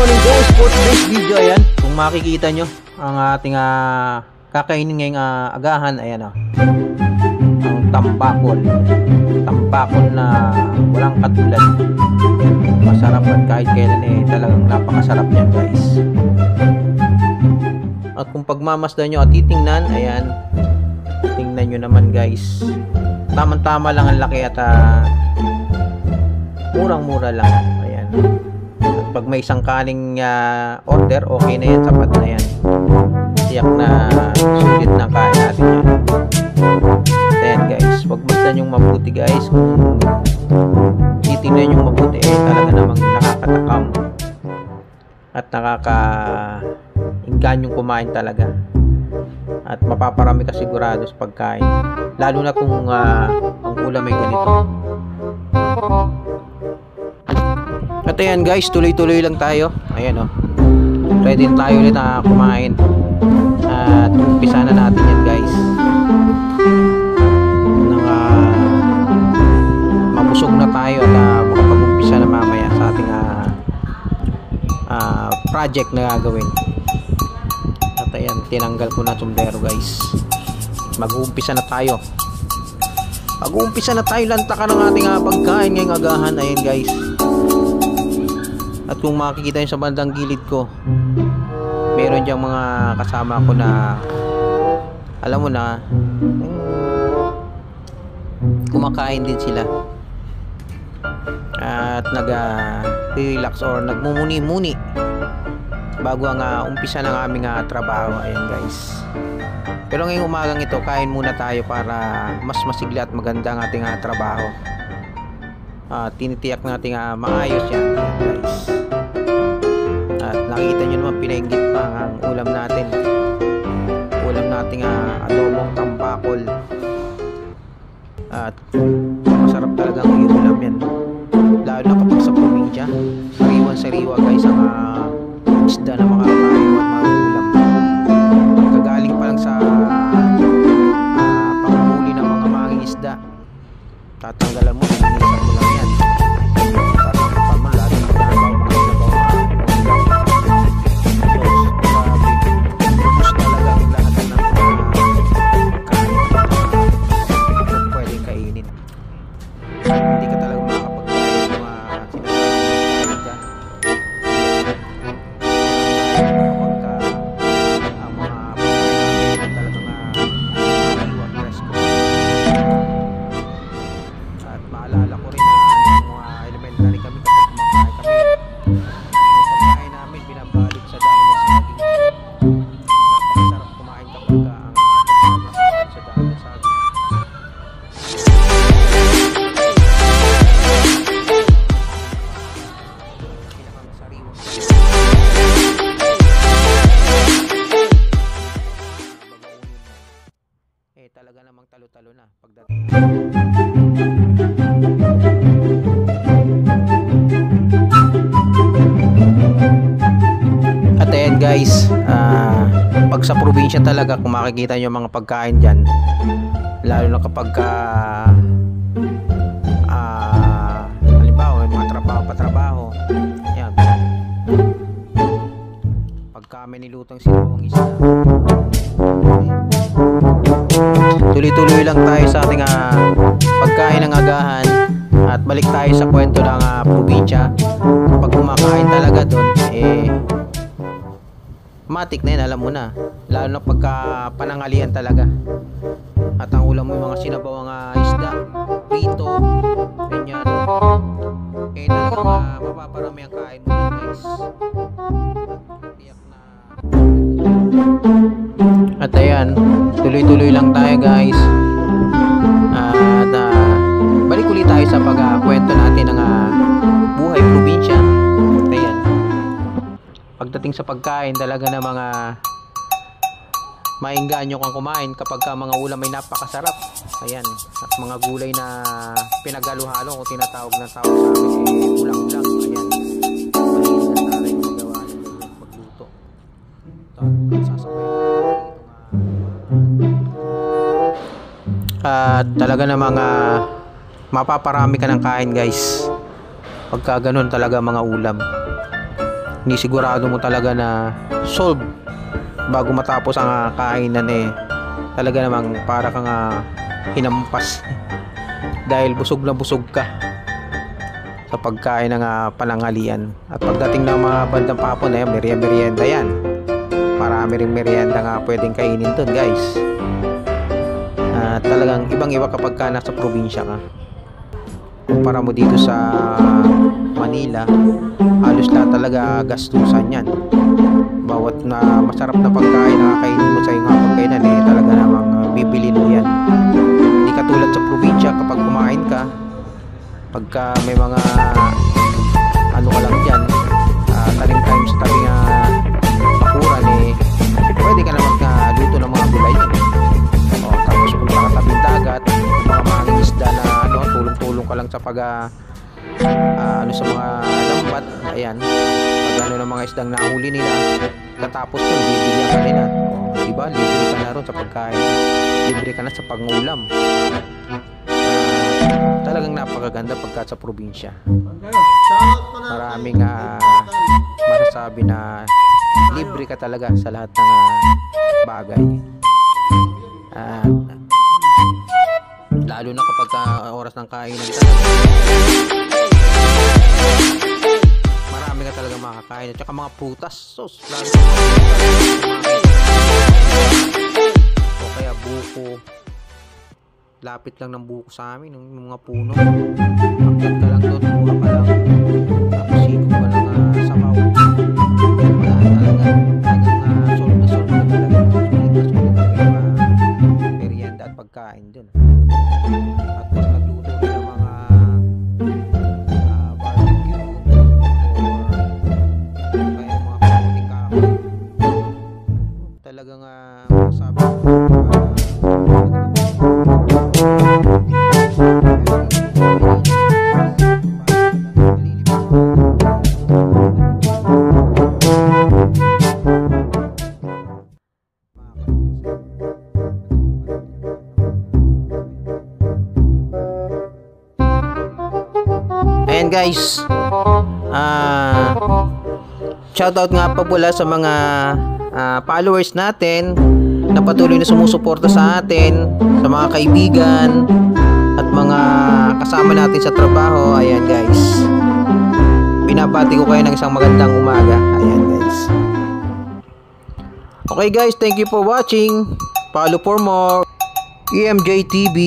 morning guys, for today's video, ayan, kung makikita nyo ang ating kakainin ngayong agahan, ayan ang tambakol na walang katulad, masarap at kahit kailan talagang napakasarap yan guys. At kung pagmamasdan nyo at titingnan, ayan, tingnan nyo naman guys, tamang-tama lang ang laki at murang-mura lang, ayan. Pag may isang kaning order, okay na yan, sapat na yan. Tiyak na sulit na kain natin yan. Ayan guys, wag masdan yung mabuti guys. Kung titingnan yung mabuti, talaga namang nakakatakam at nakaka-ingan yung kumain talaga. At mapaparami ka sigurado sa pagkain. Lalo na kung ang ulam ay ganito. At ayan guys, tuloy-tuloy lang tayo. Ayan ready na tayo ulit na kumain. At umpisa na natin yan guys. Nang mabusog na tayo at makapag-umpisa na mamaya sa ating project na gagawin. At ayan, tinanggal ko na sombrero guys. Mag-uumpisa na tayo. Mag-uumpisa na tayo, lantakan ng ating pagkain ngayong agahan. Ayan guys. At kung makikita nyo sa bandang gilid ko, meron diyang mga kasama ko na alam mo na kumakain din sila at nag-relax or nagmumuni-muni bago ang umpisa ng aming trabaho. Ayan guys, pero ngayong umagang ito, kain muna tayo para mas masigla at maganda ang ating trabaho. Tinitiyak natin maayos yan guys. At nakikita nyo naman, pinainggit pa ang ulam natin. Ulam natin adobong tambakol. At masarap talaga ang ulam yan, lalo na kapag sa probinsya. Sariwan-sariwa guys ang isda na makakain at mga ulam. Pagkagaling pa lang sa panghuli ng mga manging isda, tatanggalan mo, inisan mo lang yan. Tatanggalan mo lahat ng hindi ka talaga makakapagkain ng mga sinasabi ng kain ang mga pagkain talagang maliwag presko. At maalala ko rin mga elementary kami, kapag kumakain kami, yung pagkain namin binabalik sa dahon ng saging. Napakasarap kumain kapag ang pagkain sa dahon ng saging. Talaga namang talo-talo na pagdating. At ayan guys, pag sa probinsya talaga, kung makikita nyo mga pagkain dyan, lalo na kapag halimbawa may mga trabaho, yan, pagka may nilutang sinawang isda, tuloy-tuloy lang tayo sa ating pagkain ng agahan. At balik tayo sa kwento ng probinsya. Pag kumakain talaga doon, matik na yan, alam mo na. Lalo na pagka panangalian talaga. At ang ulam mo yung mga sinabawang isda, prito, ganyan. Talagang mapaparami ang kain mo yan guys. Tiyak na. At ayan, tuloy-tuloy lang tayo guys. At balik ulit tayo sa pagkwento natin ng buhay probinsya. At ayan, pagdating sa pagkain talaga na mga maingganyo kang kumain kapag mga ulam ay napakasarap. Ayan, at mga gulay na pinaghalo-halo, kung tinatawag na tawag sa amin ulang-ulang. Ayan, mahilig na tayo yung gawa ng magluto. At talaga namang mapaparami ka ng kain guys pagka ganun talaga mga ulam. Hindi sigurado mo talaga na solve bago matapos ang kainan talaga namang para kang hinampas dahil busog na busog ka sa pagkain ng pananghalian. At pagdating ng mga bandang hapon merienda yan. Marami ring merienda nga pwedeng kainin dun, guys. Talagang ibang-iba kapag ka nasa probinsya ka. Kumpara mo dito sa Manila, halos lahat talaga gastusan yan. Bawat na masarap na pagkain na kakainin mo sa iyong hapagkainan talaga namang bibilin mo yan. Hindi katulad sa probinsya kapag kumain ka, pagka may mga ano ka lang dyan, tanim sa tabi nga bakuran pwede ka naman luto ng mga gulay yan. Tapos punta ka tabing dagat, mga mahanging isda na tulong-tulong ka lang sa pag sa mga lambat. Ayan, pag ng mga isdang nahuli nila, katapos yun bibigyan ka nila, diba, libre ka na ron sa pagkain, libre ka na sa pangulam. Talagang napakaganda pagka sa probinsya. Maraming masasabi na libre ka talaga sa lahat ng bagay. Lalo na kapag oras ng kainan marami ka talaga makakain. At saka mga prutas, sos, o kaya buko. Lapit lang ng buko sa amin, yung mga puno. Akyat ka lang doon, mura ka lang. Tapos sikop ka lang sabaw. Talagang solve na solve ka talaga. Sulit na yung merienda at pagkain doon. At mas nagluto rin ng mga barbecue or kaya mga kamuting kahoy. Talagang masasabi ko ayan guys, shoutout nga pa pula sa mga followers natin na patuloy na sumusuporta sa atin, sa mga kaibigan at mga kasama natin sa trabaho. Ayan guys, binabati ko kayo ng isang magandang umaga. Ayan guys. Okay guys, thank you for watching. Follow for more EMJ TV.